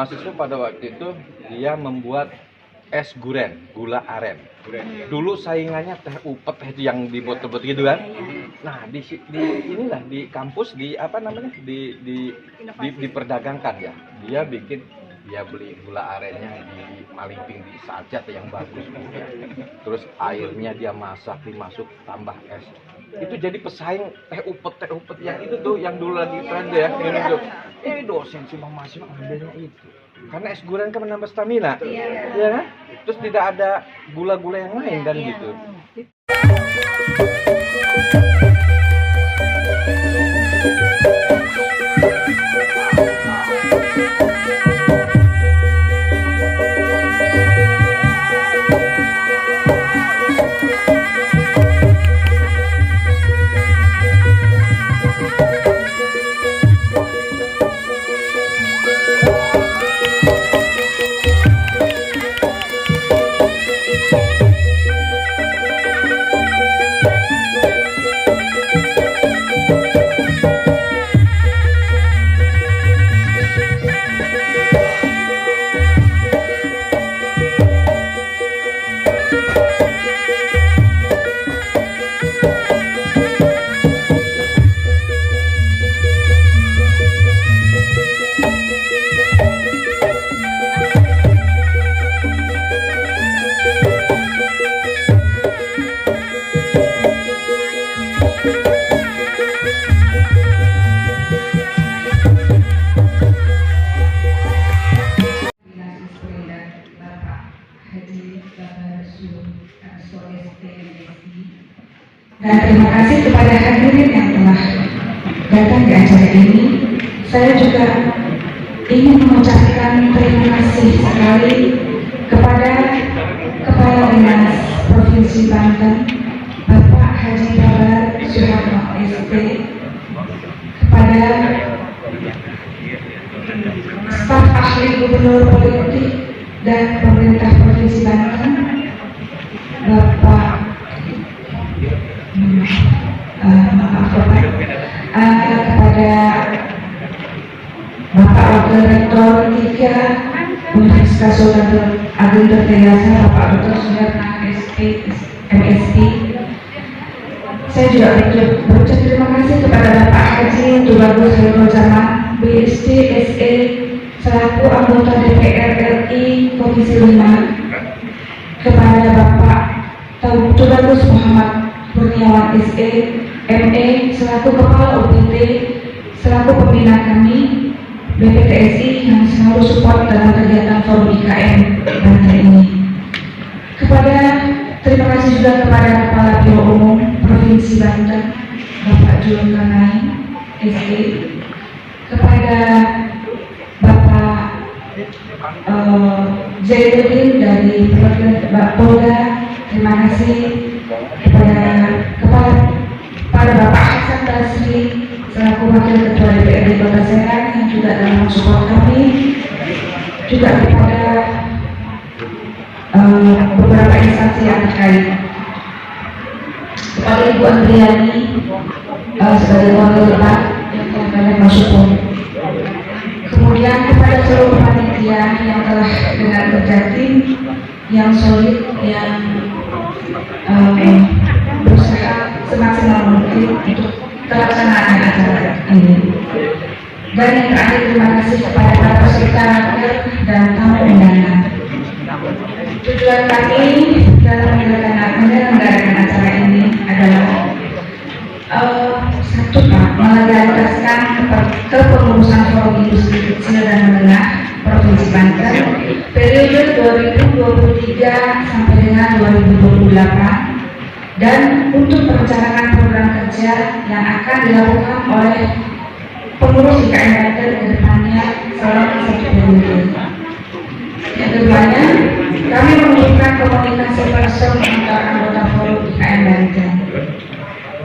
mahasiswa pada waktu itu dia membuat es guren, gula aren. Dulu saingannya teh upet itu yang di botol-botol gitu kan. Nah, inilah di kampus diperdagangkan ya. Dia beli gula arennya di Malingping di Sajat yang bagus gitu. Terus airnya dia masak, dimasuk tambah es. Itu jadi pesaing teh upet yang itu tuh yang dulu lagi tren ya. Ini dosen cuma mahasiswa ambilnya itu. Karena es guren kan menambah stamina. Ya kan? Terus tidak ada gula-gula yang lain kan gitu. Dan terima kasih kepada hadirin yang telah datang di acara ini. Saya juga ingin mengucapkan terima kasih sekali kepada Kepala Dinas Provinsi Banten, Bapak Haji Babar Suharno ST, kepada staf ahli Gubernur Politik dan Pemerintah Provinsi Banten, Bapak kepada Bapak Wakil Rektor 3 Universitas Sultan Agung Tirtayasa, Bapak Dr. Suherman MSP. Saya juga berucap terima kasih kepada Bapak Haji Tubagus Hairul Zaman, BSD SE, selaku anggota DPR RI Komisi 5, kepada Bapak Tubagus Muhammad Kurniawan SE, ME, selaku Kepala UPT, selaku pembina kami BPTSI yang selalu support dalam kegiatan Forum IKN Banten ini. Terima kasih juga kepada Kepala Biro Umum Provinsi Banten, Bapak Julung Kanai SE, kepada Bapak Zainuddin dari Polda, terima kasih kepada Bapak Hasan Basri selaku Wakil Ketua DPRD Kota Serang yang juga dalam support kami, juga kepada beberapa instansi yang terkait, kepada Ibu Andriani sebagai wakil tempat yang telah banyak mensupport, kemudian kepada seluruh panitia yang telah dengan kerja tim yang solid, yang berusaha semaksimal mungkin untuk pelaksanaan acara ini. Dan yang terakhir, terima kasih kepada para peserta dan tamu undangan. Tujuan kami dalam menyelenggarakan acara ini adalah satu, melegalisasikan kepengurusan Forum Industri Kecil dan Menengah Provinsi Banten periode 2023 sampai dengan 2028, dan untuk perencanaan program kerja yang akan dilakukan oleh pengurus IKN Banten ke depannya selama 1 periode. Yang keduanya, kami membutuhkan komunikasi person antara anggota Forum IKN Banten.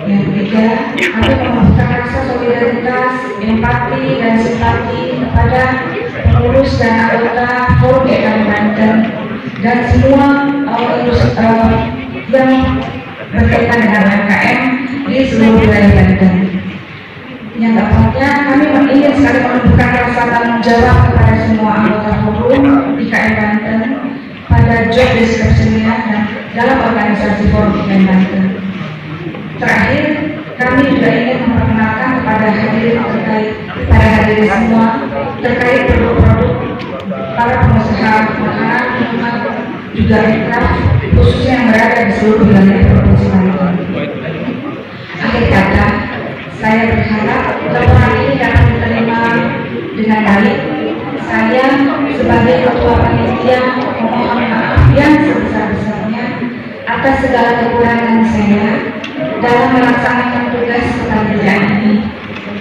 Yang ketiga, kami membutuhkan rasa solidaritas, empati, dan simpati kepada pengurus dan anggota Forum IKN Banten dan semua yang berkaitan dengan UMKM di seluruh wilayah Banten. Yang dapatnya kami ingin sekali menunjukkan rasa tanggung jawab kepada semua anggota forum IKN Banten pada job description-nya dan dalam organisasi forum IKN Banten. Terakhir, kami juga ingin memperkenalkan kepada hadirin semua terkait produk-produk para pengusaha makanan, minuman, juga aircraft khususnya yang berada di seluruh wilayah Provinsi Banten. Akhir kata, saya berharap laporan ini dapat diterima dengan baik. Saya sebagai ketua panitia memohon maaf yang sebesar-besarnya atas segala kekurangan saya dalam melaksanakan tugas kepanitiaan ini.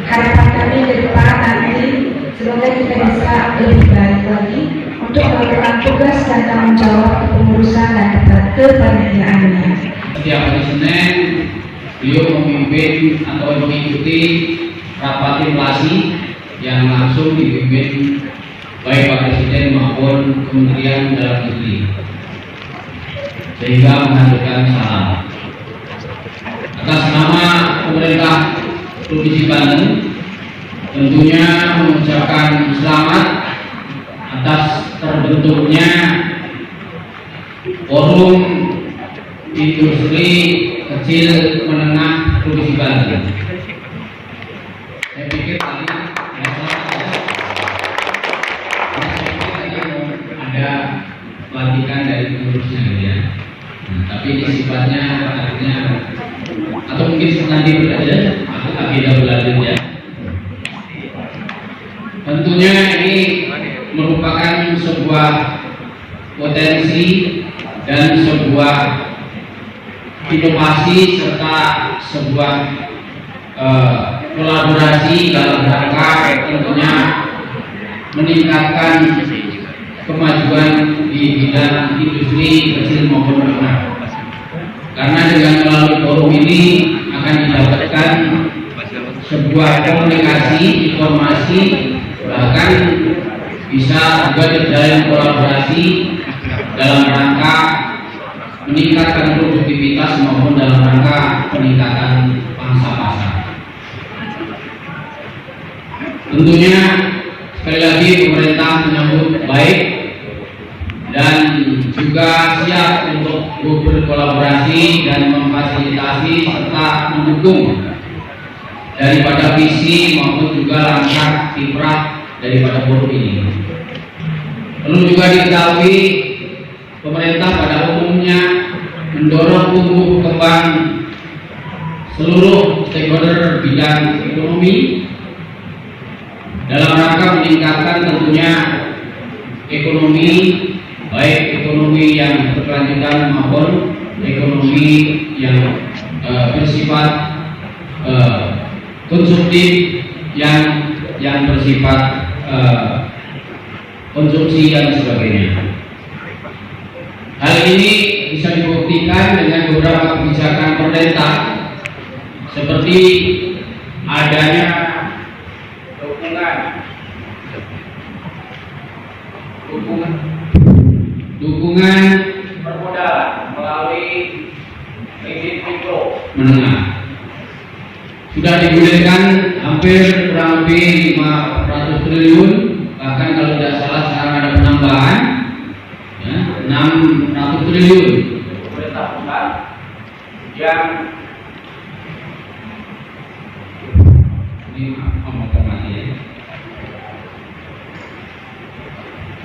Harapan kami ke depan nanti semoga kita bisa lebih baik lagi untuk melakukan tugas dan tanggung jawab kepengurusan dan kepanitiaannya. Setiap hari Senin beliau memimpin atau mengikuti rapat inflasi yang langsung dipimpin baik Pak Presiden maupun Kementerian Dalam Negeri, sehingga menghadirkan salam. Atas nama pemerintah Provinsi Banten, tentunya mengucapkan selamat atas terbentuknya Forum Industri Kecil Menengah Provinsi Banten. Saya pikir tadi ada pelantikan dari pengurusnya ya. Tapi ini sifatnya artinya atau mungkin nanti belajar atau agenda berlanjutnya. Tentunya ini merupakan sebuah potensi dan sebuah inovasi serta sebuah kolaborasi dalam rangka tentunya meningkatkan kemajuan di bidang industri kecil maupun menengah. Karena dengan melalui forum ini akan didapatkan sebuah komunikasi, informasi, bahkan bisa juga terjalin kolaborasi dalam rangka meningkatkan produktivitas maupun dalam rangka peningkatan pangsa pasar. Tentunya sekali lagi pemerintah menyambut baik dan juga siap untuk berkolaborasi dan memfasilitasi serta mendukung daripada visi maupun juga langkah kiprah daripada forum ini. Perlu juga diketahui pemerintah pada umumnya mendorong tumbuh kembang seluruh stakeholder bidang ekonomi dalam rangka meningkatkan tentunya ekonomi, baik ekonomi yang berkelanjutan maupun ekonomi yang bersifat konsumtif yang bersifat konsumsi dan sebagainya. Hal ini bisa dibuktikan dengan beberapa kebijakan pemerintah seperti adanya dukungan permodalan melalui kredit mikro menengah. Sudah digulirkan hampir kurang lebih 500 triliun, bahkan kalau tidak salah sekarang ada penambahan ya, 600 triliun pemerintah pusat yang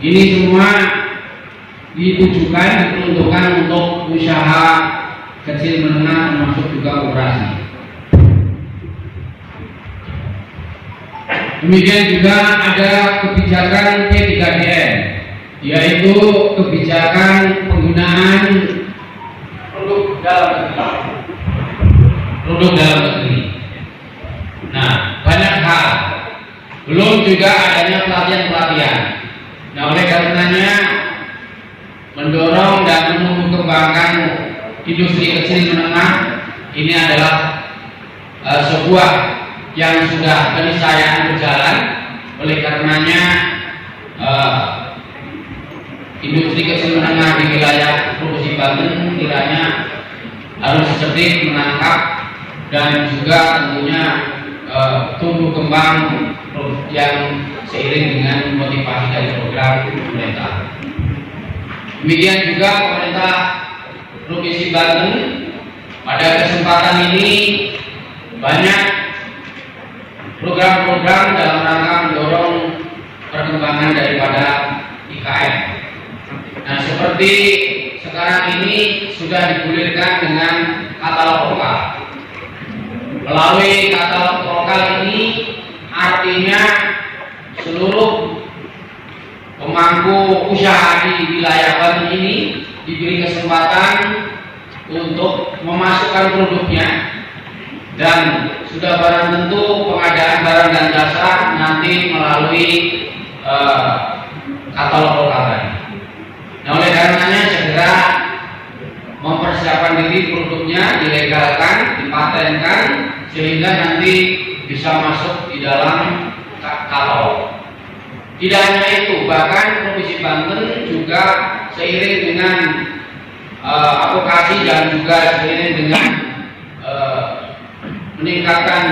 ini semua ditujukan diperuntukkan untuk usaha kecil menengah termasuk juga koperasi. Demikian juga ada kebijakan P3DN, yaitu kebijakan penggunaan produk dalam negeri. Nah, banyak hal. Belum juga adanya pelatihan-pelatihan. Nah, oleh karenanya mendorong dan menumbuh kembangkan industri kecil menengah ini adalah sebuah yang sudah keniscayaan berjalan. Oleh karenanya industri kecil menengah di wilayah Provinsi Banten kiranya harus cerdik menangkap dan juga tentunya tumbuh kembang yang seiring dengan motivasi dari program pemerintah. Demikian juga pemerintah Provinsi Banten pada kesempatan ini banyak program-program dalam rangka mendorong perkembangan daripada IKN. Nah, seperti sekarang ini sudah digulirkan dengan katalog lokal. Melalui katalog lokal ini artinya seluruh pemangku usaha di wilayah Banten ini diberi kesempatan untuk memasukkan produknya, dan sudah barang tentu pengadaan barang dan jasa nanti melalui katalog lokal tadi. Nah, oleh karenanya segera mempersiapkan diri produknya, dilegalkan, dipatenkan, sehingga nanti bisa masuk di dalam katalog. Tidak hanya itu, bahkan Provinsi Banten juga seiring dengan advokasi dan juga seiring dengan meningkatkan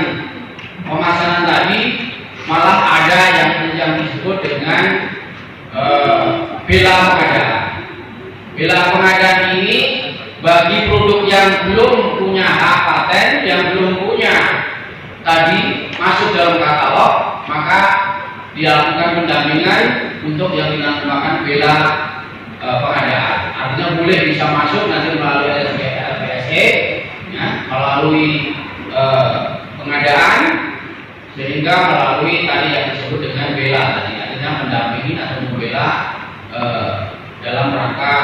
pemasaran tadi, malah ada yang disebut dengan bela pengadaan. Bela pengadaan ini bagi produk yang belum punya hak paten, yang belum punya tadi masuk dalam katalog, maka dilakukan pendampingan untuk yang dinamakan bela pengadaan. Artinya boleh bisa masuk nanti melalui LPSE, ya, melalui pengadaan, sehingga melalui tadi yang disebut dengan bela tadi, artinya mendampingi atau membela dalam rangka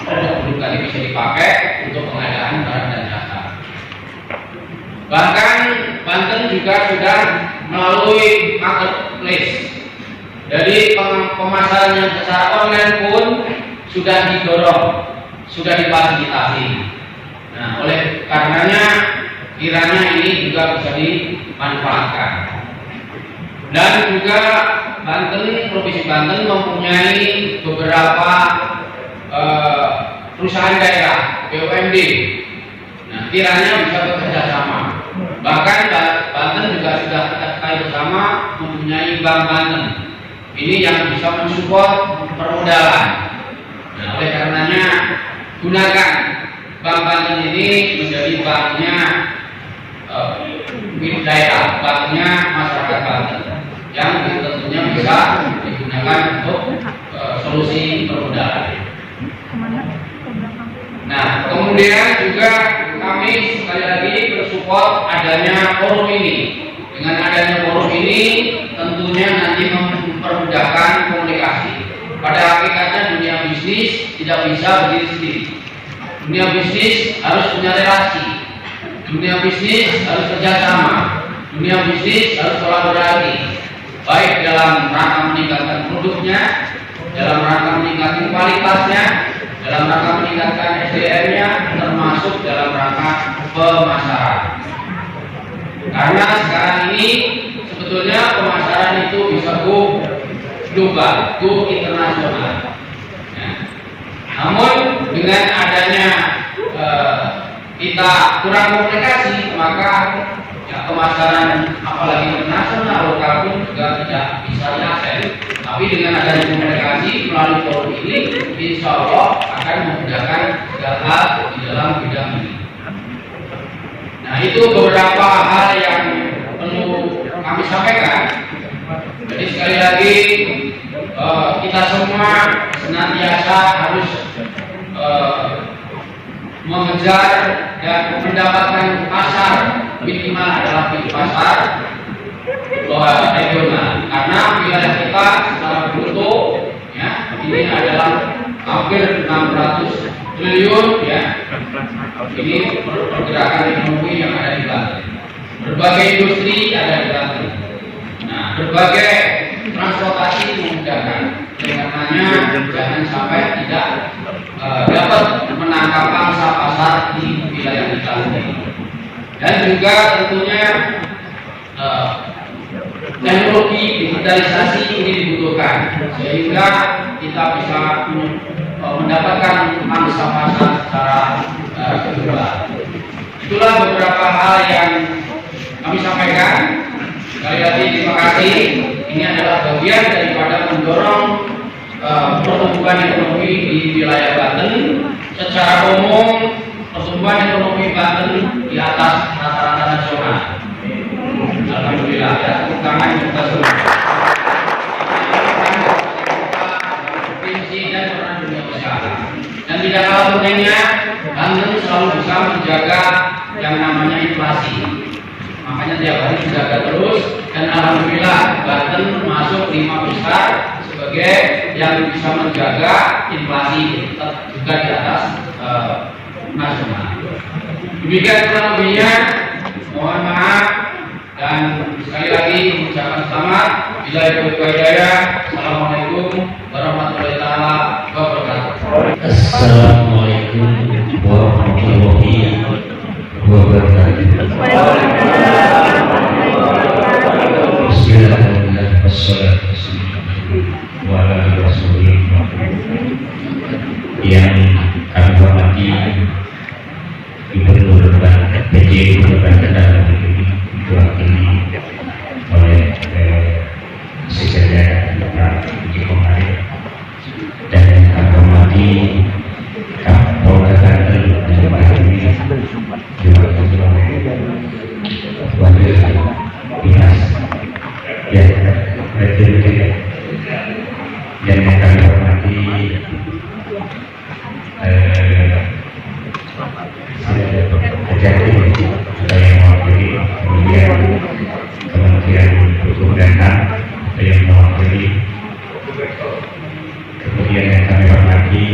produk-produk tadi bisa dipakai untuk pengadaan barang dan jasa. Bahkan Banten juga sudah melalui marketplace. Jadi pemasaran yang secara online pun sudah didorong, sudah difasilitasi. Nah, oleh karenanya kiranya ini juga bisa dimanfaatkan. Dan juga Banten, Provinsi Banten mempunyai beberapa perusahaan daerah BUMD. Nah, kiranya bisa bekerja sama. Bahkan Banten juga sudah kita ketahui bersama mempunyai Bank Banten. Ini yang bisa mensupport permodalan. Nah, oleh karenanya gunakan Bank Banten ini menjadi banknya milik daerah, banknya masyarakat Banten, yang tentunya bisa digunakan untuk solusi permodalan. Nah, kemudian juga kami sekali lagi bersupport adanya forum ini. Dengan adanya forum ini tentunya nanti mempermudahkan komunikasi. Pada hakikatnya dunia bisnis tidak bisa berdiri sendiri. Dunia bisnis harus punya relasi. Dunia bisnis harus kerjasama. Dunia bisnis harus kolaborasi. Baik dalam rangka meningkatkan produknya, dalam rangka meningkatkan kualitasnya, dalam rangka meningkatkan SDM-nya, termasuk dalam rangka pemasaran. Karena sekarang ini sebetulnya pemasaran itu bisa go global, go internasional. Ya. Namun dengan adanya kita kurang komunikasi, maka ya, pemasaran apalagi internasional, lokal pun juga tidak bisa diakses. Tapi dengan adanya komunikasi melalui forum ini, insya Allah akan memudahkan segala hal di dalam bidang ini. Nah, itu beberapa hal yang perlu kami sampaikan. Jadi sekali lagi kita semua senantiasa harus mengejar dan mendapatkan pasar minimal adalah di pasar regional, karena wilayah kita secara bruto ya ini adalah hampir 600 triliun ya. Ini pergerakan ekonomi yang ada di Banten. Berbagai industri ada di Banten. Nah, berbagai transportasi memudahkan. Karenanya jangan sampai tidak dapat menangkap pangsa pasar di wilayah kita ini. Dan juga tentunya teknologi digitalisasi ini dibutuhkan sehingga kita bisa mendapatkan pangsa pasar secara global. Itulah beberapa hal yang kami kami sampaikan sekali lagi terima kasih. Ini adalah bagian daripada mendorong pertumbuhan ekonomi di wilayah Banten. Secara umum pertumbuhan ekonomi Banten di atas rata-rata nasional. Alhamdulillah, ya, tepuk tangan kita semua. Provinsi dan peran dunia usaha. Dan tidak kalah pentingnya, Banten selalu bisa menjaga yang namanya inflasi. Makanya tiap hari dijaga terus, dan alhamdulillah Banten masuk 5 besar sebagai yang bisa menjaga inflasi tetap juga di atas nasional. Demikian kurang lebihnya, mohon maaf dan sekali lagi mengucapkan selamat. Assalamualaikum warahmatullahi wabarakatuh. Assalamualaikum warahmatullahi wabarakatuh. Bismillahirrahmanirrahim. Yang kami hormati Gubernur Banten, PJ Gubernur Banten dalam ini diwakili oleh Sekjen Pak Jokowi, dan yang kami hormati Kapolda Banten dan Pak ini diwakili oleh Wakil Dinas dan yang kami hormati ada yang mewakili kemudian Kementerian Hukum dan HAM, ada yang mewakili, kemudian yang kami hormati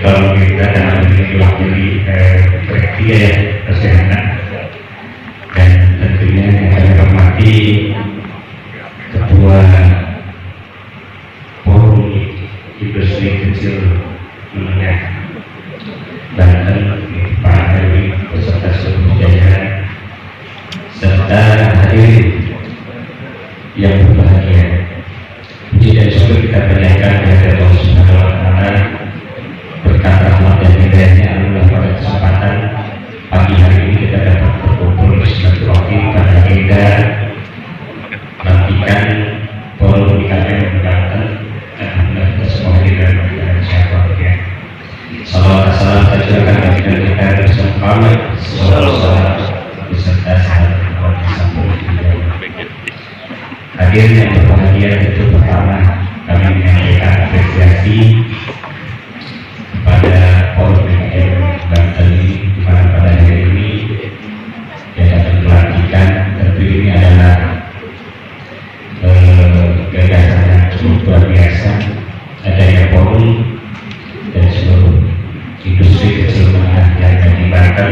kalau kita dalam ini diwakili Direktur Kesehatan, dan tentunya yang kami hormati Ketua Forum Industri Kecil Menengah Banten, Pak Heri beserta seluruh jajaran, serta hadirin yang berbahagia. Puji dan syukur kita panjatkan kepada Allah Subhanahu wa Ta'ala, berkat rahmat dan hidayahnya. Alhamdulillah pada kesempatan pagi hari ini kita dapat berkumpul silaturahmi pada agenda pelantikan Forum IKN Banten. Alhamdulillah kita semua hadir dan insyaallah ya. Salawat salam tercurahkan bagi kita bersama Muhammad sallallahu alaihi wasallam beserta sahabat sampai hadir yang berbahagia. Itu pertama kami menyampaikan apresiasi kepada Forum IKN Banten ini, di mana pada hari ini diadakan pelantikan. Tentu ini adalah gagasan yang cukup luar biasa, adanya forum dan seluruh industri kecil menengah yang ada di Banten,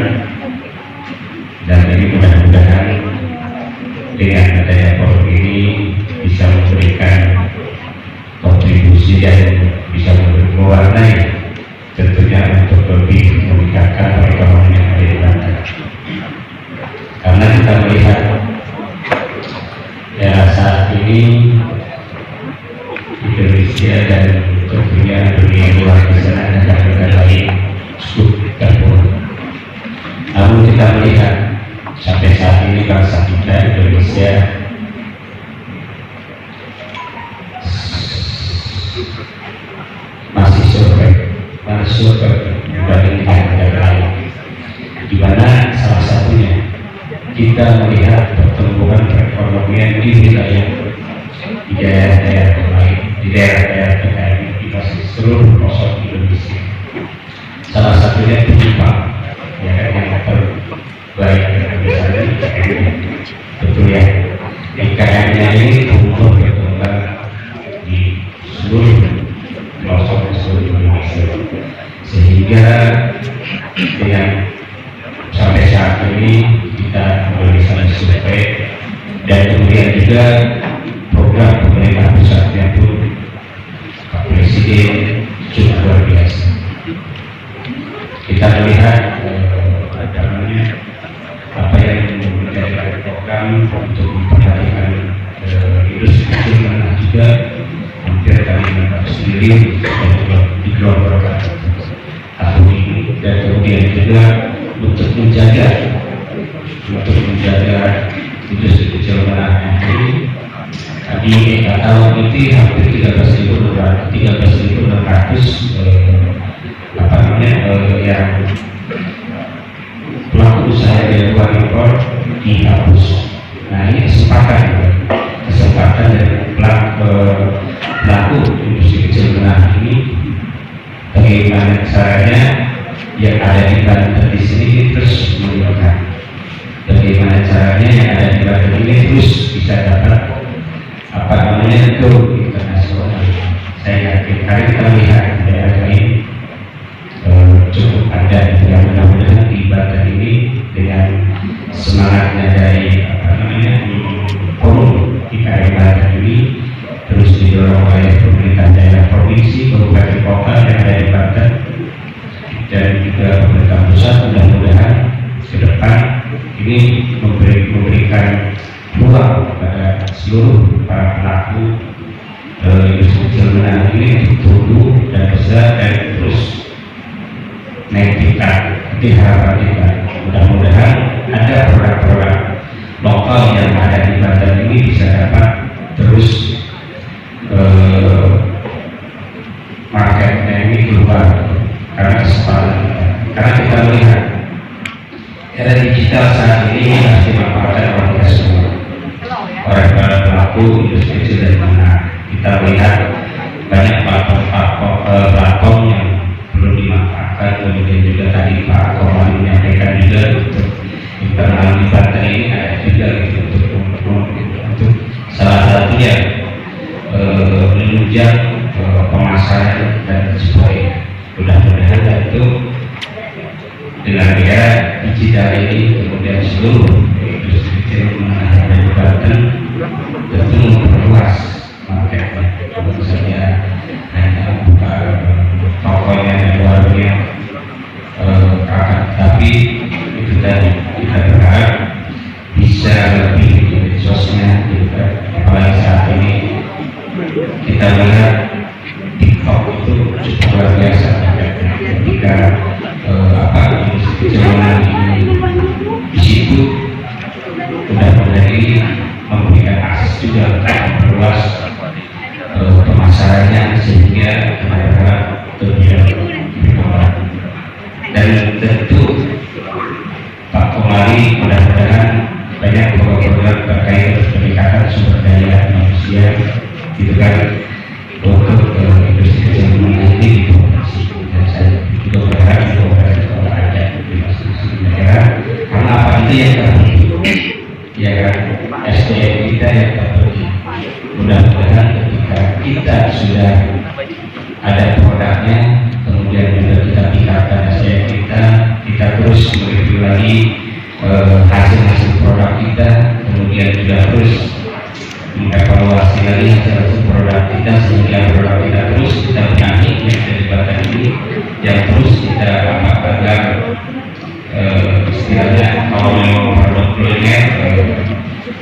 dan ini mudah-mudahan dengan adanya forum ini bisa memberikan kontribusi dan bisa mewarnai tentunya untuk lebih meningkatkan perekonomian yang ada di Banten. Karena kita melihat era saat ini Indonesia dan tentunya dunia luar di sana ada negara lain cukup terpuruk. Namun kita melihat sampai saat ini bangsa kita Indonesia masih survive dibandingkan negara lain, di mana salah satunya kita melihat pertumbuhan perekonomian di wilayah di daerah-daerah lain, di daerah-daerah kita ini di seluruh pelosok Indonesia. Salah satunya penyimpan yang terbaik misalnya betul ya, IKN-nya ini tumbuh berkembang di seluruh pelosok seluruh Indonesia, sehingga dengan sampai saat ini kita bisa mensurvei, dan kemudian juga program pemerintah pusatnya pun Pak Presiden cukup luar biasa. Kita melihat apa yang menjadi program untuk memperhatikan industri kecil menengah juga hampir kami sendiri di tahun ini, dan kemudian juga untuk menjaga untuk menjaga industri kecil menengah ini. Di tahun ini hampir 13.600 yang pelaku usaha dari luar impor dihapus. Nah, ini kesempatan dari pelaku industri kecil menengah ini, bagaimana caranya yang ada di Banten di sini terus meningkat, bagaimana caranya yang ada di Banten ini terus bisa dapat itu internasional. Saya yakin kali kita lihat di daerah ini cukup ada, yang mudah-mudahan di Banten ini dengan semangatnya dari forum IKM Banten ini terus didorong oleh pemerintah daerah provinsi, kabupaten kota yang ada di Banten dan juga pemerintah pusat, mudah-mudahan ke depan ini memberikan ruang kepada seluruh para pelaku industri kecil menengah ini untuk tumbuh dan besar dan terus naik tingkat. Di harapan kita, mudah-mudahan ada produk-produk lokal yang ada di Banten ini bisa dapat terus marketnya ini keluar, karena kesempatan karena kita melihat era digital saat ini harus dimanfaatkan oleh kita semua, oleh para pelaku industri kecil dan menengah. Kita lihat banyak platform yang perlu dimanfaatkan. Kemudian juga tadi Pak Komando menyampaikan juga untuk internal di Banten ini ada juga untuk salah satunya menunjang pemasaran dan sebagainya. Mudah-mudahan itu dengan era digital ini kemudian seluruh industri kecil menengah yang ada di Banten tentu memperluas marketnya. Tentu saja hanya buka tokonya dan warungnya tapi itu tadi kita berharap bisa lebih di medsosnya juga, apalagi saat ini kita melihat TikTok itu cukup luar biasa ketika industri kecil menengah ini di situ mudah-mudahan ini memberikan akses juga untuk memperluas pemasarannya sehingga kita berharap lebih berkembang. Dan tentu Pak Komari mudah-mudahan banyak program-program terkait peningkatan sumber daya manusia gitu kan untuk industri kecil menengah ini di provinsi. Dan saya juga berharap kalau ada di masing-masing daerah, karena apa itu yang terpenting ya kan, SDM kita yang terpenting. Mudah-mudahan ketika kita sudah ada produknya, kemudian juga kita tingkatkan SDM kita terus mereview lagi hasil-hasil produk kita, kemudian juga terus mengevaluasi lagi hasil produk kita sehingga produk kita terus kita benahi yang dari Banten ini, yang terus kita agar istilahnya kalau memang produk kuliner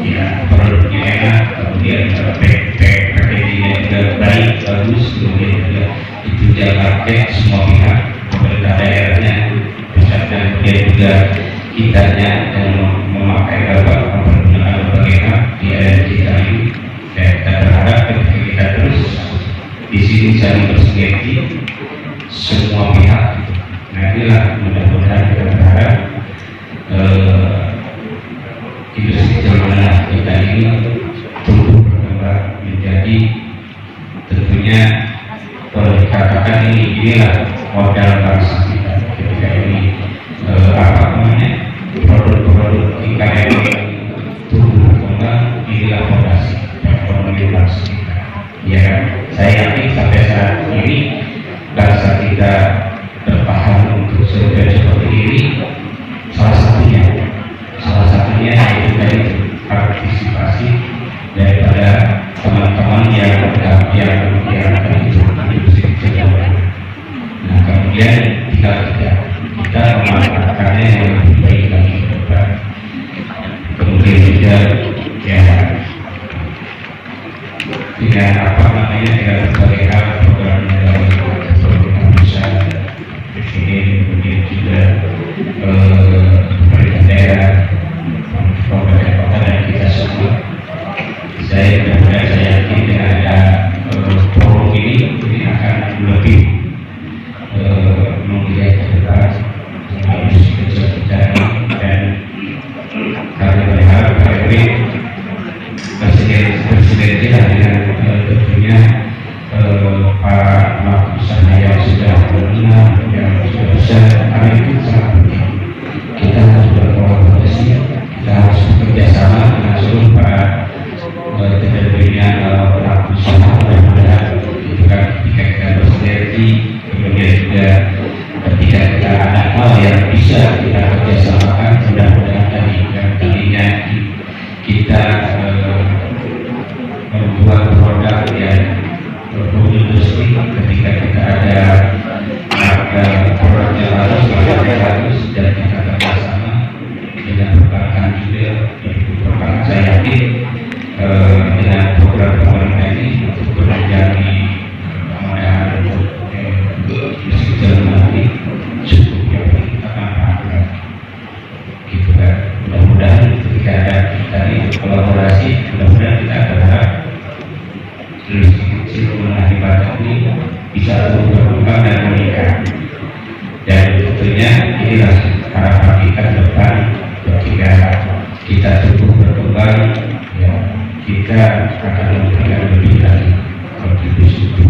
ya produknya enak, kemudian packagingnya juga baik, bagus, kemudian juga itu pakai semua pihak, pemerintah daerahnya, pusat dan kemudian juga kitanya yang memakai mempergunakan berbagai hak di era kita ini. Dan kita berharap ketika kita terus di sini saling bersinergi semua pihak. Nah inilah mudah-mudahan kita berharap industri kecil menengah kita ini tumbuh berkembang menjadi tentunya boleh dikatakan inilah modal bangsa kita ketika ini produk-produk IKM tumbuh berkembang, inilah fondasi ekonomi bangsa kita. Ya kan? Saya yakin sampai saat ini bangsa kita bertahan untuk seperti ini, salah satunya yaitu dari partisipasi daripada teman-teman yang industri kecil. Nah kemudian kita memanfaatkannya yang lebih baik lagi ke depan. Kemudian juga ya dengan dengan berbagai hal program dari pemerintah pusat organisasi, kemudian juga ketika kita ada hal yang bisa kita kerjasamakan, mudah-mudahan tadinya kita membuat produk yang industri, ketika kita ada produk yang bagus dan kita kerjasama dengan perbankan juga, perbankan saya yakin dengan program pemerintah ini untuk menjadi kemudahan untuk jalan nanti cukup yang kita manfaatkan gitu kan. Mudah-mudahan ketika ada tadi kolaborasi, mudah-mudahan kita berharap kecil mengenai ibadah ini bisa berkembang dan meningkat, dan tentunya inilah harapan kita ke depan ketika kita tumbuh berkembang, ya, kita akan memberikan lebih lagi kontribusi untuk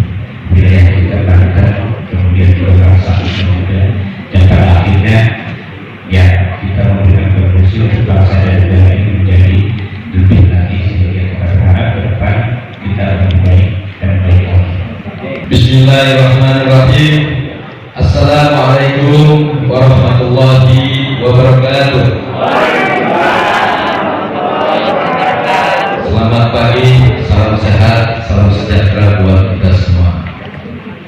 wilayah kita, Banten, kemudian juga bangsa Indonesia, dan pada akhirnya ya kita memberikan kontribusi untuk bangsa dan negara ini menjadi lebih lagi, sehingga kita berharap ke depan kita lebih baik dan baik lagi. Bismillahirrahmanirrahim. Assalamualaikum warahmatullahi wabarakatuh. Selamat pagi, salam sehat, salam sejahtera buat kita semua.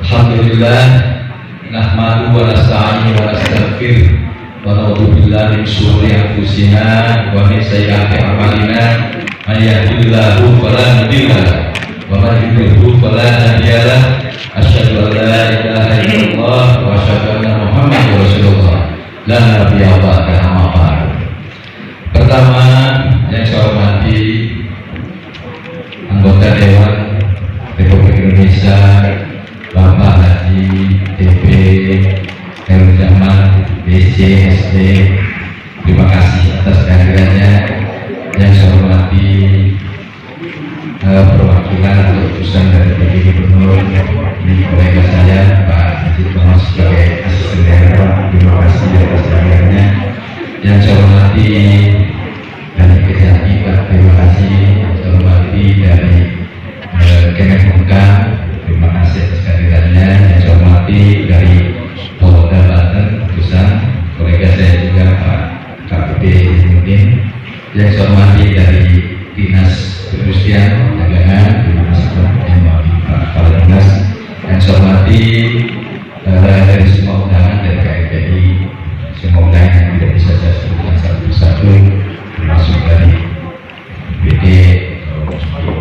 Alhamdulillah, nahmadu wa nasta'inu wa nastaghfir wa na'udzu billahi min syururi anfusina wa min sayyiati a'malina, may yahdihillahu fala mudilla lahu wa man yudlil fala hadiya lahu. Asyhadu an la ilaha illallah wa asyhadu anna Muhammadar Rasulullah. La nabiyya ba'da amma ba'd. Pertama yang saya hormati anggota Dewan Republik Indonesia Bapak Haji TP Khairul Zaman BC SD, terima kasih atas kehadirannya. Yang saya hormati perwakilan atau utusan dari PJ Gubernur, ini kolega saya Pak Haji Thomas sebagai asisten daerah, terima kasih atas kehadirannya. Yang saya hormati dari KJI, terima kasih. Yang saya hormati dari Kemenkumham, terima kasih atas kehadirannya. Yang saya hormati dari Polda Banten, utusan kolega saya juga Pak KPP Mungkin. Yang saya hormati dari Dinas Perindustrian Dagangan, terima kasih Pak Kepala Dinas. Yang saya hormati dari semua undangan dari KPI, semua undangan yang tidak bisa saya sebutkan satu persatu, termasuk dari BD,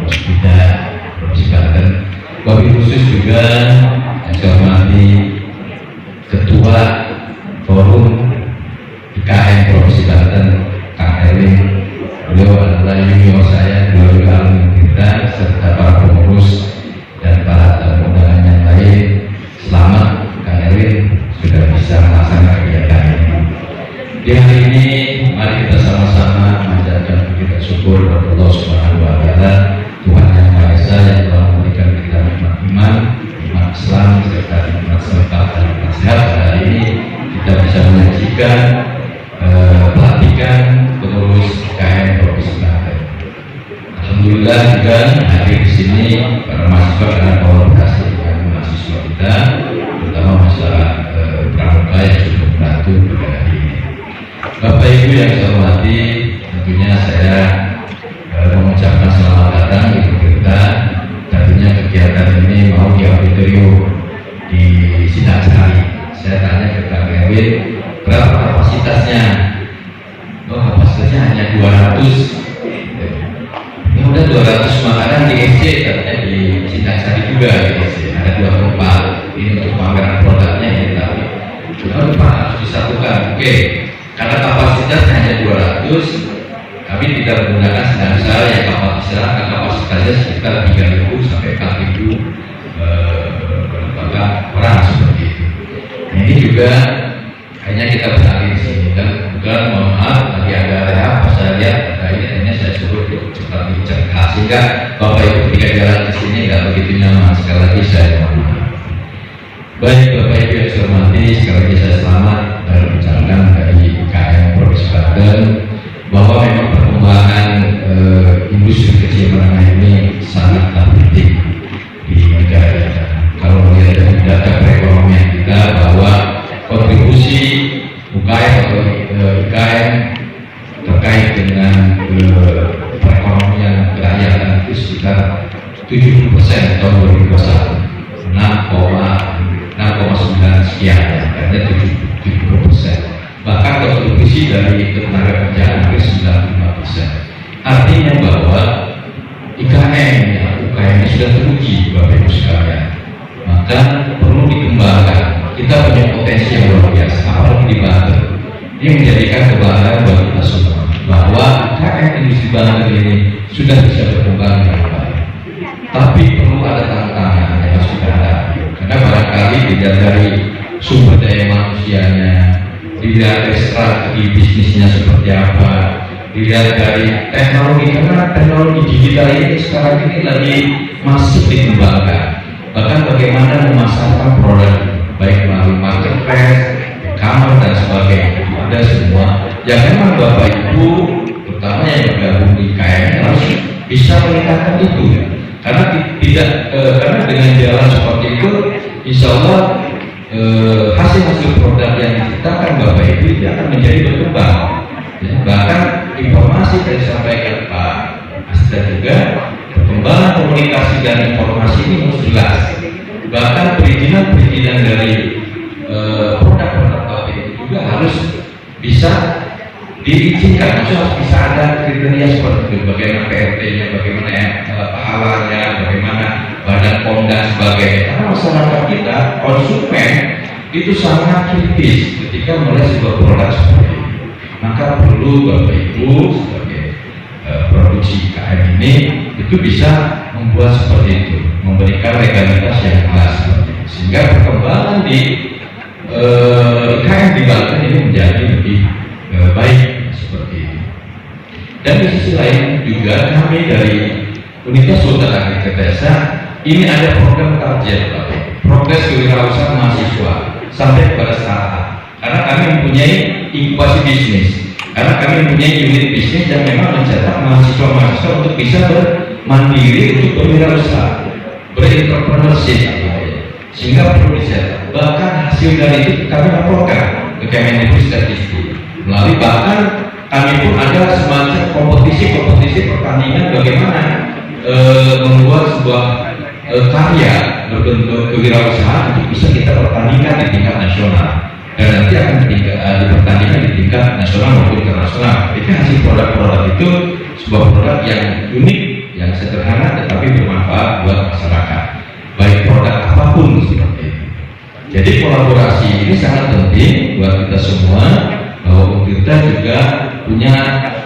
Hospital, Provinsi Banten. Wabil khusus juga yang saya hormati Ketua Forum IKM Provinsi Banten, Kang Erwin. Beliau adalah junior saya, beliau juga alumni kita, serta para pengurus dan para tamu undangan yang lain. Selamat Kang Erwin sudah bisa melaksanakan kegiatan ini. Di hari ini mari kita sama-sama menjalankan kita syukur kepada Allah Subhanahu wa taala, Tuhan yang Maha Esa yang telah memberikan kita nikmat iman, nikmat Islam, serta nikmat serta dan nikmat sehat. Hari ini kita bisa menyaksikan pelantikan pengurus KM Provinsi Banten. Alhamdulillah juga hadir di sini para mahasiswa karena kolaborasi dengan mahasiswa kita, terutama masyarakat pramuka yang sudah membantu pada hari ini. Bapak Ibu yang saya hormati, tentunya saya mengucapkan selamat datang di pemerintah. Tentunya kegiatan ini mau di auditorium di Sinangsari. Saya tanya ke Kang Erwin, berapa kapasitasnya? Oh, kapasitasnya hanya 200. Ya udah 200 makanan di SC, katanya di Sinangsari juga di SC. Ada 2 tempat. Ini untuk pameran produknya ini, tapi Pak harus disatukan. Oke, karena kapasitasnya hanya 200, kami tidak menggunakan Sinangsari yang kapasitasnya sekitar 3.000 sampai 4.000 orang seperti itu. Nah, ini juga hanya kita beralih di sini, dan kebetulan mohon maaf tadi ada rehab, saya lihat ini saya suruh cepat dicerca, sehingga Bapak Ibu ketika jalan di sini nggak begitu nyaman. Sekali lagi saya mohon maaf. Baik Bapak Ibu yang saya hormati, sekali lagi saya selamat dalam perjalanan dari KM Provinsi Banten, bahwa memang perkembangan industri kecil menengah ini sangatlah penting di negara kita. Kalau melihat dari data terhadap perekonomian kita, bahwa kontribusi UKM atau IKM terkait dengan perekonomian kerakyatan itu sekitar 70% tahun 2021, 6,9 sekian, artinya 70%. Bahkan kontribusi dari tenaga kerjaan hampir 95%. Artinya bahwa IKM ya, UKM ini sudah teruji, Bapak Ibu sekalian. Maka perlu dikembangkan. Kita punya potensi yang luar biasa, apalagi di Banten. Ini menjadikan kebanggaan buat kita semua bahwa IKM industri Banten ini sudah bisa berkembang dengan baik. Tapi perlu ada tantangan yang harus kita hadapi. Karena barangkali dilihat dari sumber daya manusianya, dilihat dari strategi bisnisnya seperti apa, dilihat dari teknologi, karena teknologi digital ini sekarang ini lagi masif dikembangkan. Bahkan bagaimana memasarkan produk baik melalui marketplace, e-commerce dan sebagainya, ada semua yang memang Bapak Ibu terutama yang bergabung di IKM harus bisa meningkatkan itu ya. Karena karena dengan jalan seperti itu, insya Allah hasil-hasil produk yang diciptakan Bapak Ibu akan menjadi berkembang. Ya, bahkan informasi yang disampaikan Pak Asda juga, perkembangan komunikasi dan informasi ini harus jelas. Bahkan perizinan dari produk-produk Bapak Ibu juga harus bisa diizinkan, maksudnya harus bisa ada kriteria seperti itu, bagaimana PRT-nya, bagaimana pahalanya, bagaimana badan POM dan sebagainya. Karena masyarakat kita, konsumen itu sangat kritis ketika melihat sebuah produk seperti itu. Maka perlu Bapak Ibu sebagai produksi IKM ini itu bisa membuat seperti itu, memberikan legalitas yang jelas seperti itu, sehingga perkembangan di IKM di Banten ini menjadi lebih baik seperti itu. Dan di sisi lain juga kami dari Universitas Sultan Agrikertesa ini ada program target Bapak, progres kewirausahaan mahasiswa sampai kepada startup. Karena kami mempunyai inkubasi bisnis, karena kami mempunyai unit bisnis yang memang mencetak mahasiswa-mahasiswa untuk bisa bermandiri, untuk berwirausaha, berentrepreneurshiip, sehingga perlu dicetak. Bahkan hasil dari itu kami laporkan ke Kemendikbud Statistik. Melalui bahkan kami pun ada semacam kompetisi pertandingan bagaimana membuat sebuah karya berbentuk kewirausahaan untuk bisa kita pertandingkan di tingkat nasional, dan nanti akan dipertandingkan di tingkat nasional maupun internasional. Itu hasil produk-produk itu sebuah produk yang unik, yang sederhana tetapi bermanfaat buat masyarakat, baik produk apapun seperti itu. Jadi kolaborasi ini sangat penting buat kita semua, bahwa kita juga punya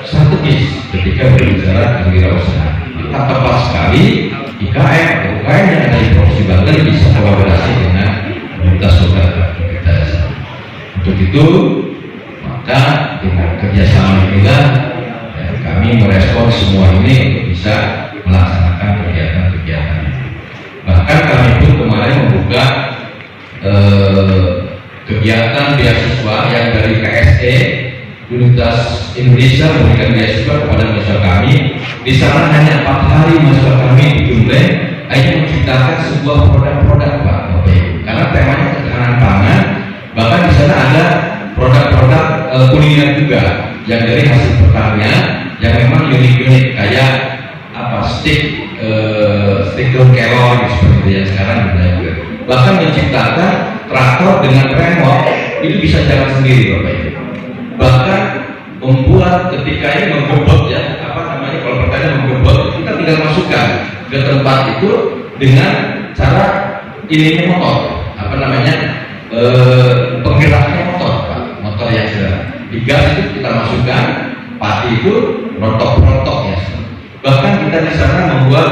strategis ketika berbicara kewirausahaan. Kita tepat sekali IKM atau UKM yang ada di Provinsi Banten bisa kolaborasi dengan Universitas Sultan Agrikertesa. Untuk itu, maka dengan kerjasama inilah kami merespon semua ini untuk bisa melaksanakan kegiatan-kegiatan. Bahkan kami pun kemarin membuka kegiatan beasiswa yang dari KSE Universitas Indonesia memberikan beasiswa kepada mahasiswa kami. Di sana hanya 4 hari mahasiswa kami di Jumlah hanya menciptakan sebuah produk-produk Pak Bapak Ibu. Karena temanya ketahanan pangan, bahkan di sana ada produk-produk kuliner juga yang dari hasil pertanian yang memang unik-unik, kayak steak daun kelor seperti yang sekarang juga. Bahkan menciptakan traktor dengan remote itu bisa jalan sendiri Bapak Ibu. Bahkan membuat ketika ini menggebot kalau pertanyaan menggebot, kita tinggal masukkan ke tempat itu dengan cara ini motor, penggeraknya motor yang sudah digas itu kita masukkan, pati itu rontok-rontok ya. Bahkan kita di sana membuat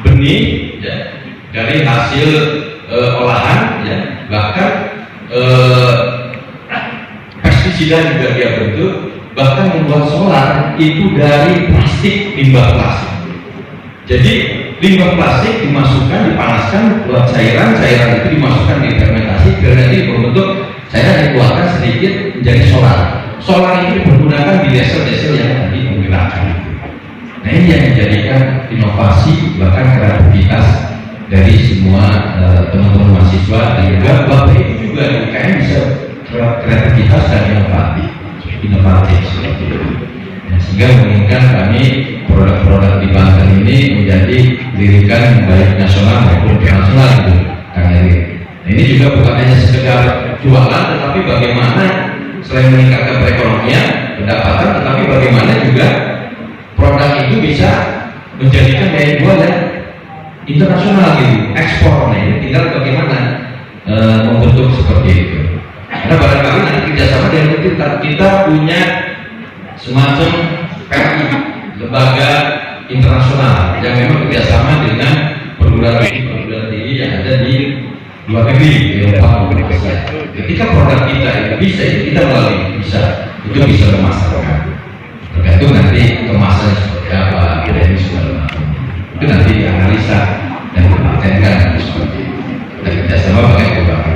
benih ya, dari hasil olahan ya, bahkan pestisida juga dia bentuk, bahkan membuat solar itu dari limbah plastik. Jadi limbah plastik dimasukkan, dipanaskan, buat cairan itu dimasukkan di fermentasi, biar nanti berbentuk cairan dikeluarkan sedikit menjadi solar. Solar ini dipergunakan di diesel yang tadi menggerakkan. Nah ini yang menjadikan inovasi bahkan kreativitas dari semua teman-teman mahasiswa dan juga Bapak Ibu juga di IKM bisa kreativitas dan inovatif seperti itu. Sehingga menginginkan kami produk-produk di Banten ini menjadi lirikan baik nasional maupun internasional itu Kang Eri. Nah, ini juga bukan hanya sekedar jualan, tetapi bagaimana selain meningkatkan perekonomian, pendapatan, tetapi bagaimana juga produk itu bisa menjadikan daya jual yang internasional gitu, ekspor. Nah, ini tinggal bagaimana membentuk seperti itu. Karena barangkali nanti kerjasama dengan kita punya semacam PRI, lembaga internasional yang memang kerjasama dengan perguruan tinggi yang ada di luar negeri, di Eropa maupun Asia. Ketika produk kita itu bisa, itu kita melalui itu bisa memasarkan. Tergantung nanti kemasannya seperti apa, ini segala macam. Itu nanti dianalisa dan dipatenkan seperti itu. Dan kerjasama pakai berbagai.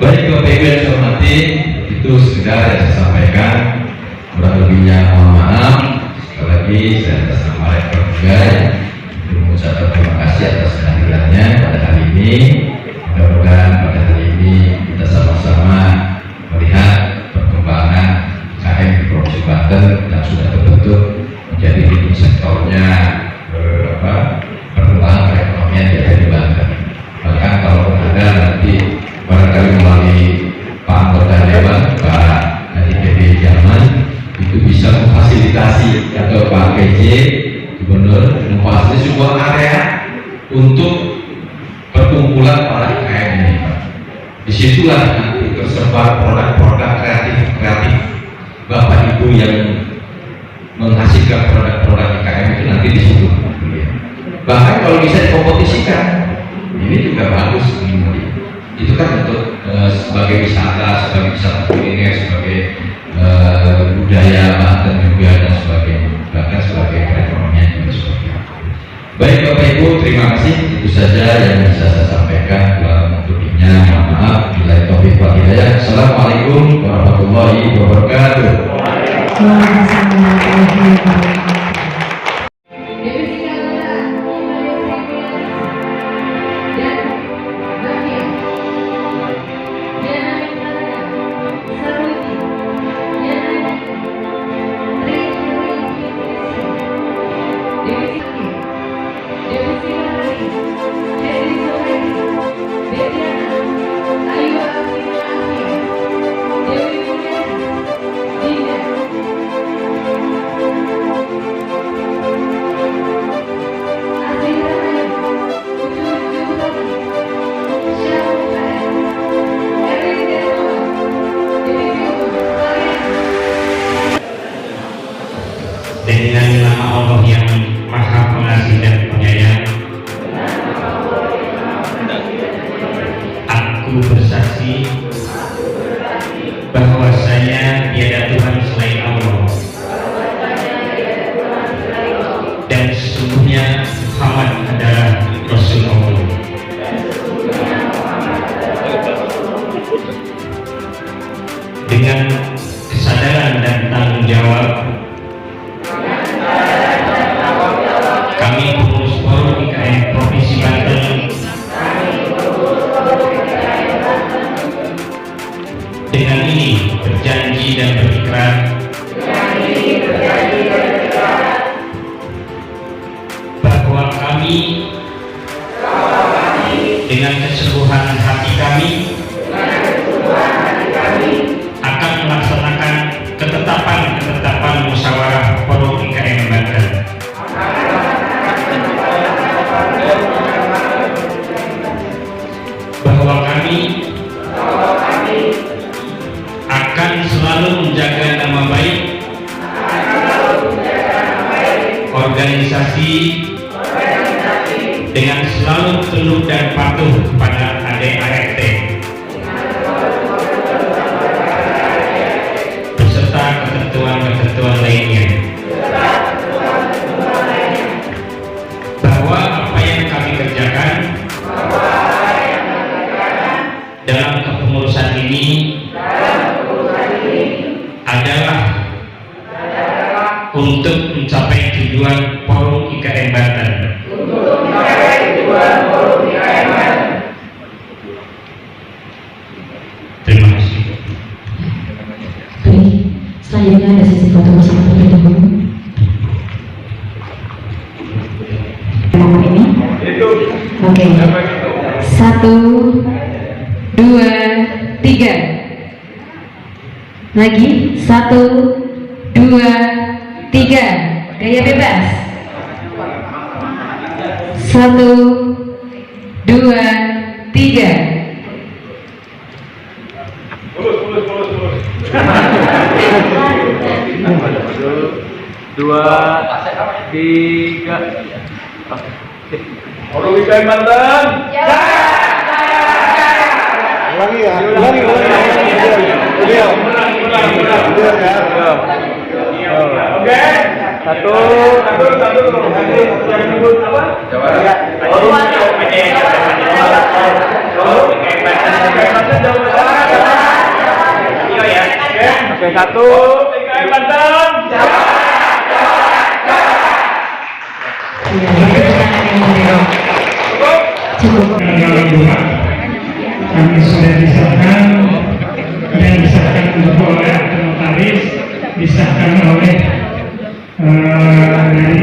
Baik Bapak Ibu yang saya hormati, itu sekedar yang saya sampaikan. Kurang lebihnya mohon maaf. Sekali lagi saya atas nama rektor juga mengucapkan terima kasih atas kehadirannya pada hari ini. Mudah-mudahan pada hari ini kita sama-sama melihat perkembangan IKM di Provinsi Banten yang sudah terbentuk menjadi leading sektornya perkembangan perekonomian yang ada di Banten. Bahkan kalau ada nanti barangkali melalui Pak Anggota Dewan, Pak DPD Jerman, itu bisa memfasilitasi atau Pak PJ Gubernur memfasilitasi sebuah area untuk perkumpulan para IKM ini, Pak. Disitulah nanti tersebar produk-produk kreatif Bapak Ibu yang menghasilkan produk-produk IKM itu nanti di situ. Bahkan kalau bisa dikompetisikan, ini juga bagus. Itu kan untuk sebagai wisata kuliner, sebagai budaya Banten juga dan sebagainya, bahkan sebagai perekonomian juga seperti itu. Baik Bapak Ibu, terima kasih. Itu saja yang bisa saya sampaikan. Untuk ini, mohon maaf. Bila taufiq wal hidayah. Assalamualaikum warahmatullahi wabarakatuh. Dengan nama Allah yang Maha Pengasih dan Penyayang, aku bersaksi bahwasanya tiada Tuhan selain Allah, dan sesungguhnya Muhammad adalah Rasul Allah. Dengan kesadaran dan tanggung jawab, kami pengurus Forum IKM Provinsi Banten dengan ini berjanji dan berikrar bahwa kami dengan keseluruhan hati kami akan melaksanakan ketetapan musyawarah Forum IKM Banten. Bahwa kami akan selalu menjaga nama baik organisasi dengan selalu tunduk dan patuh kepada ADART beserta ketentuan-ketentuan lainnya. Bahwa apa yang kami kerjakan dalam kepengurusan ini adalah untuk mencapai tujuan Forum IKM Banten. 1, 2, 3. Lagi 1, 2, 3. Gaya bebas. 1, 2, 3. Dua, tiga. Orang Wikai Banten. Ulangi ya, ulangi. Oke. Satu. Yang nyebut apa? Oke, satu. Wikai Banten. Kami sudah disahkan dan disahkan juga oleh notaris, disahkan oleh dari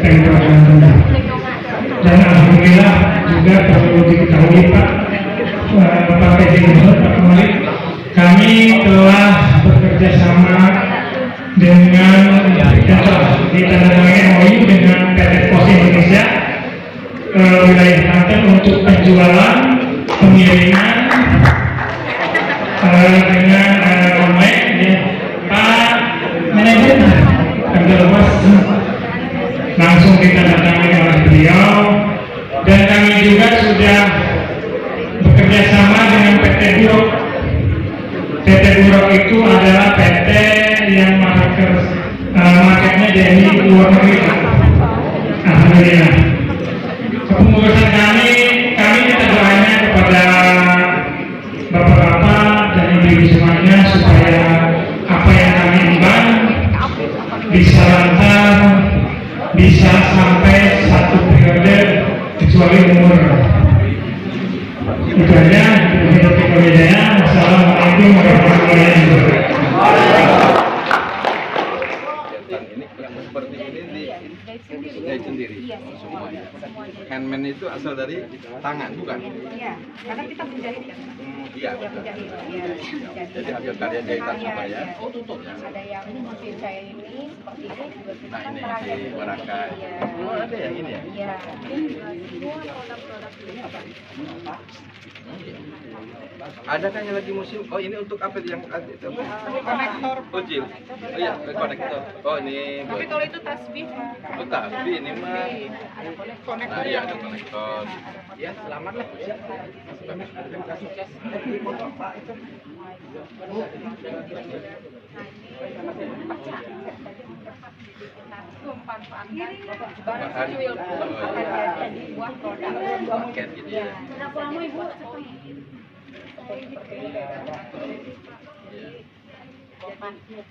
Pemprov Banten. Dan alhamdulillah juga perlu diketahui Pak PJ Gubernur Pak Kemalik, kami telah bekerja sama dengan ditandatangani MOU dengan PT Pos Indonesia wilayah Banten untuk penjualan, pengiriman dengan online ya. Pak manajemen harga luas langsung ditandatangani oleh beliau, dan kami juga sudah bekerja sama dengan PT Buruk. PT Buruk itu adalah PT yang marketnya dari luar negeri. Alhamdulillah. Kepengurusan kami minta doanya kepada bapak-bapak dan ibu-ibu semuanya supaya apa yang kami emban bisa lancar, bisa sampai 1 periode kecuali umur. Itu aja. Wassalamualaikum warahmatullahi wabarakatuh. Seperti ini dijahit sendiri semuanya. Handmade itu asal dari tangan, bukan? Iya, karena kita menjahit kan. Iya. Jadi hasil karya jahitan sama ya. Oh, tutup ya. Ada yang mungkin saya ini seperti ini juga kita Nah, ini terakhir. di Warakai. Oh, ada yang ini ya? Iya. Semua produk-produk apa? Ada kan yang lagi musim? Oh, ini untuk apa yang itu? Konektor. Kecil. Oh iya, konektor. Oh, ini Tapi kalau itu tasbih, oh, tapi ini mah. ada konektor. Nah, iya ada konektor. Ya, selamat lah. Barang secuil akan jadi buah produk. Paket gitu ya. Berapa lama Ibu?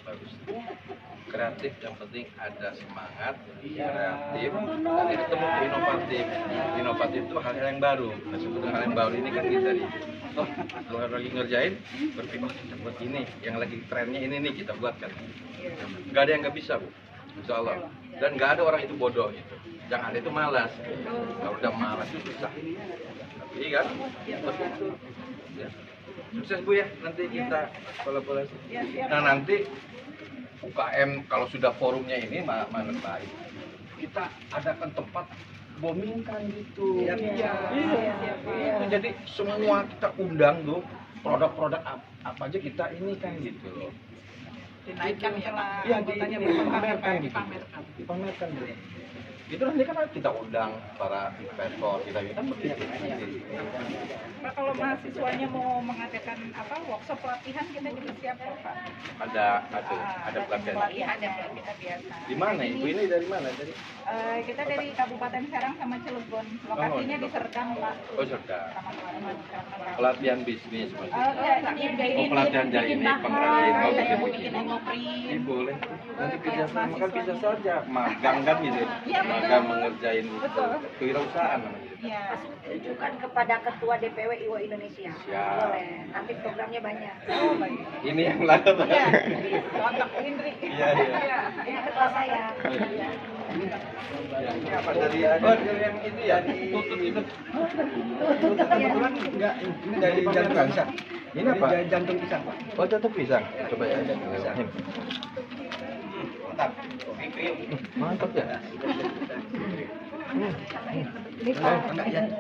Bagus. Kreatif, yang penting ada semangat kreatif, nanti ketemu inovatif. Inovatif itu hal-hal yang baru. Nah, sebetulnya hal yang baru ini kan kita nih, oh kalau lagi ngerjain berpikir, oh, kita buat ini, yang lagi trennya ini nih kita buat kan. Gak ada yang nggak bisa, Bu, insya Allah. Dan nggak ada orang itu bodoh gitu. Yang ada itu malas. Kalau udah malas itu susah. Tapi kan, ya. Sukses Bu ya, nanti kita kolaborasi. Nah nanti UKM kalau sudah forumnya ini mana baik, kita adakan tempat boomingkan gitu. Iya. Itu jadi semua kita undang tuh produk-produk apa aja kita ini kan gitu loh. Dinaikkan ya Pak. Iya, dipamerkan gitu. Dipamerkan gitu. Itu nanti kan kita undang para investor, kita kan begitu. Pak, kalau mahasiswanya mau mengadakan apa workshop pelatihan kita juga siap kok, Pak. Ada pelatihan. Pelatihan ada kita biasa. Di mana Ibu ini dari mana? Dari Kita dari Kabupaten Serang sama Cilegon. Lokasinya di Serdang, Pak. Oh, Serdang. Sama-sama. Pelatihan bisnis maksudnya. Pelatihan Pelatihan jahit ini, pengrajin, mau bikin bikin engopri. Ini boleh. Nanti kerjasama kan bisa saja magang kan gitu. Magang mengerjain itu kewirausahaan namanya. Iya. Tunjukkan kepada Ketua DPW IWO Indonesia. Siap. Boleh. Nanti programnya banyak. Ini yang lain. Iya. Kontak Indri. Iya. Ini ketua saya. Ini apa dari yang itu ya? Tutut itu. Kebetulan enggak, ini dari jantung pisang. Ini apa? Dari jantung pisang, Pak. Oh, jantung pisang. Coba ya. Mantap ya.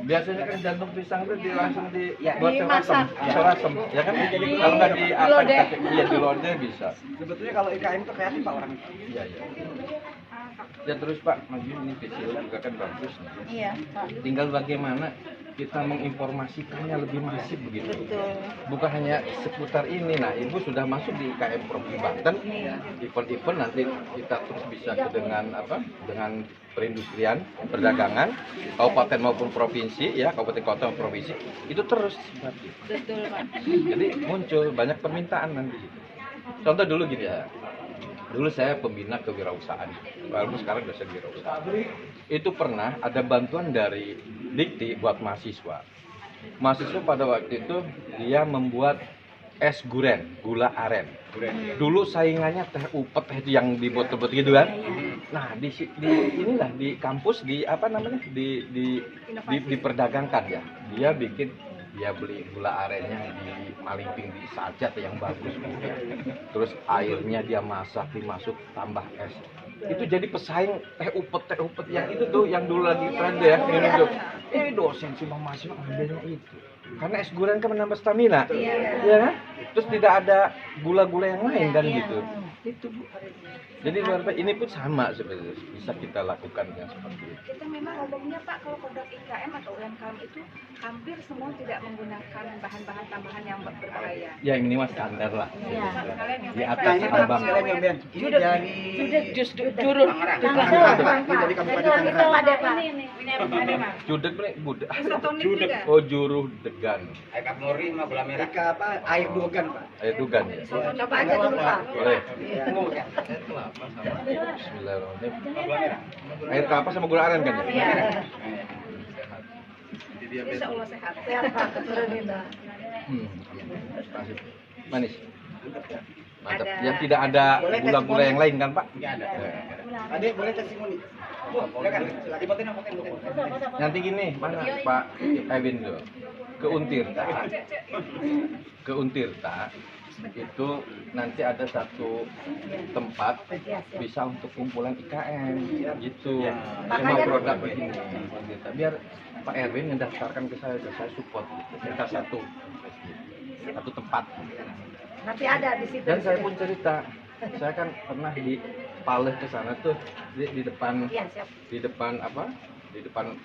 Biasanya kan jantung pisang itu langsung dibuat serasem, ya kan? Kalau nggak di apa? Iya, di lodeh bisa. Sebetulnya kalau IKM itu kreatif Pak orang. Iya, iya. Ya terus Pak, maju ini kecil juga kan bagus. Iya, Pak. Tinggal bagaimana kita menginformasikannya lebih masif begitu. Betul. Bukan hanya seputar ini. Nah, Ibu sudah masuk di IKM Provinsi Banten. Event-event nanti kita terus bisa dengan apa? Dengan perindustrian, perdagangan, kabupaten maupun provinsi, ya kabupaten kota maupun provinsi itu terus seperti. Betul, Pak. Jadi muncul banyak permintaan nanti. Contoh dulu gitu ya. Dulu saya pembina kewirausahaan, walaupun sekarang sudah saya wirausahaan. Itu pernah ada bantuan dari Dikti buat mahasiswa. Mahasiswa pada waktu itu dia membuat es guren, gula aren. Dulu saingannya teh upet itu yang di botol-botol gitu kan. Nah inilah di kampus di apa namanya diperdagangkan ya. Dia beli gula arennya di Malingping di Sajat yang bagus gitu. Terus airnya dia masak dimasuk tambah es. Itu jadi pesaing teh upet yang itu tuh yang dulu lagi tren ya minum tuh. Dosen cuma mahasiswa ambilnya itu. Karena es guren kan menambah stamina. Iya kan? Terus tidak ada gula-gula yang lain kan gitu. Itu Bu. Jadi luar biasa, ini pun sama sebenarnya bisa kita lakukan yang seperti itu. Kita memang ngomongnya Pak, kalau produk IKM atau UMKM itu hampir semua tidak menggunakan bahan-bahan tambahan yang berbahaya. Ya yang minimal standar lah. Iya. Di atas tambang. Ini dari Jurut. dari Kabupaten Tangerang. ada Pak. Judek nih budak. Isotonik juga. Oh juruh degan. Air kapolri sama gula merah. Air dugan Pak. Air dugan ya. Coba aja dulu Pak. Boleh. Bismillahirrahmanirrahim. Air kelapa sama gula aren kan? Iya. Insya Allah sehat. Sehat Pak, keturunan Dinda. Masih manis. Mantap. Yang tidak ada gula-gula yang lain kan Pak? Enggak ada. Adik boleh testimoni. Silakan. Silakan. Nanti gini, mana Pak Ewin tuh? Ke Untirta itu nanti ada satu tempat bisa untuk kumpulan IKM gitu. Semua produk begini. Biar Pak Erwin mendaftarkan ke saya support gitu. Kita satu tempat. Nanti ada di situ. Dan saya pun cerita, saya kan pernah di Paleh ke sana tuh di depan Iya, siap. di depan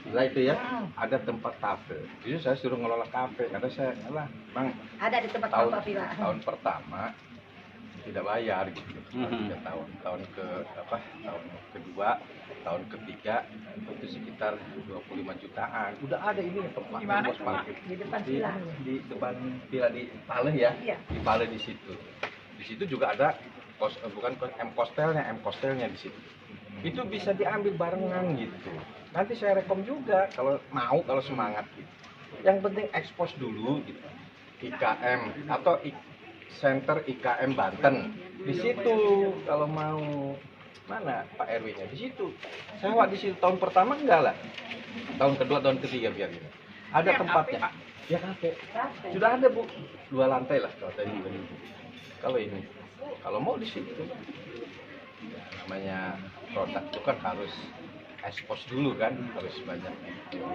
villa itu ya ada tempat kafe. Jadi saya suruh ngelola kafe karena saya Bang Ada di tempat tahun Bapak Villa. tahun pertama tidak bayar gitu. 3 tahun. Tahun kedua, tahun ketiga itu sekitar 25 jutaan. Udah ada ini tempat bos parkir. Di depan villa. Di depan villa di Paleh ya. Iya. Di Paleh di situ. Di situ juga ada M-Kostelnya di situ. Itu bisa diambil barengan gitu. Nanti saya rekom juga kalau semangat gitu. Yang penting ekspos dulu gitu. IKM atau Center IKM Banten. Di situ kalau mau mana Pak RW-nya di situ. Saya di situ tahun pertama enggak lah. Tahun kedua, tahun ketiga biar gitu. Ada tempatnya. Ya kafe. Sudah ada Bu. 2 lantai lah kalau tadi ini. Kalau mau di situ. Ya, namanya produk itu kan harus ekspos dulu kan, harus banyak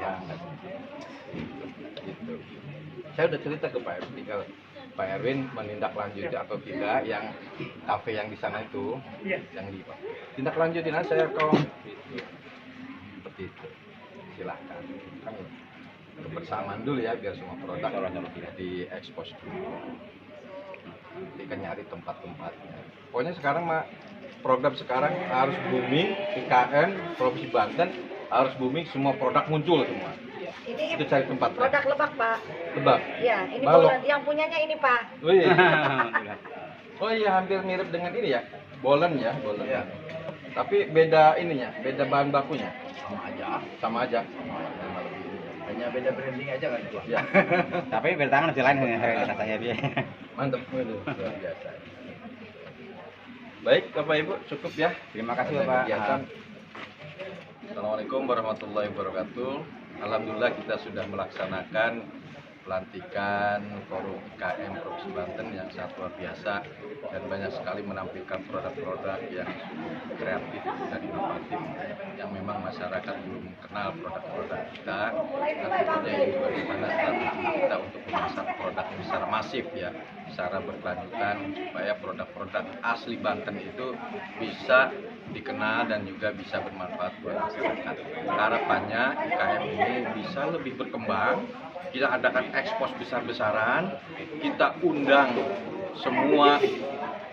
ya gitu. Saya udah cerita ke Pak Erwin, kalau Pak Erwin menindaklanjuti atau tidak yang kafe yang di sana itu, yang di tindak lanjutin aja saya kalau gitu. Seperti itu. Silahkan. Kan kebersamaan dulu ya biar semua produk diekspos dulu. Nanti kan nyari tempat-tempatnya. Pokoknya sekarang program sekarang harus booming, IKM, Provinsi Banten harus booming, semua produk muncul semua. Ini Itu cari tempat. produk Lebak Pak. Lebak. Ya, ini Balok. bolan yang punyanya ini Pak. Wih. Oh iya hampir mirip dengan ini ya, bolen ya, bolen. Ya. Tapi beda ininya, beda bahan bakunya. Sama aja. Hanya beda branding aja kan itu. Ya. Tapi bertangan lebih lain kata saya dia. Mantap, waduh, luar biasa. Baik, Bapak Ibu, cukup ya. Terima kasih Ada Bapak. kegiatan. Assalamualaikum warahmatullahi wabarakatuh. Alhamdulillah kita sudah melaksanakan pelantikan forum IKM Provinsi Banten yang sangat luar biasa dan banyak sekali menampilkan produk-produk yang kreatif dan inovatif yang memang masyarakat belum kenal produk-produk kita. Dan tentunya ini bagaimana strategi kita untuk memasarkan produk secara masif ya, secara berkelanjutan supaya produk-produk asli Banten itu bisa dikenal dan juga bisa bermanfaat buat masyarakat. Harapannya IKM ini bisa lebih berkembang. Kita adakan ekspos besar-besaran, kita undang semua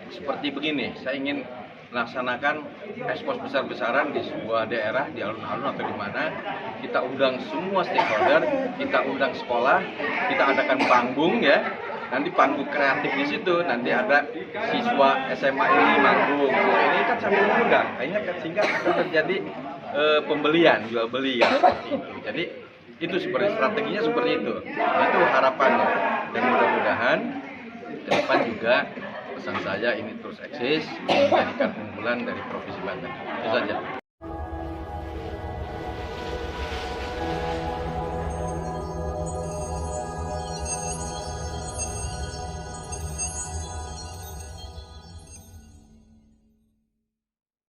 seperti begini. Saya ingin melaksanakan ekspos besar-besaran di sebuah daerah, di alun-alun atau di mana. Kita undang semua stakeholder, kita undang sekolah, kita adakan panggung ya. Nanti panggung kreatif di situ, nanti ada siswa SMA ini manggung. Ini kan sambil mengundang, akhirnya kan sehingga akan terjadi pembelian, jual beli ya seperti itu. Jadi itu seperti strateginya seperti itu. Itu harapannya. Dan mudah-mudahan ke depan juga pesan saya ini terus eksis, menjadikan unggulan dari Provinsi Banten. Itu saja.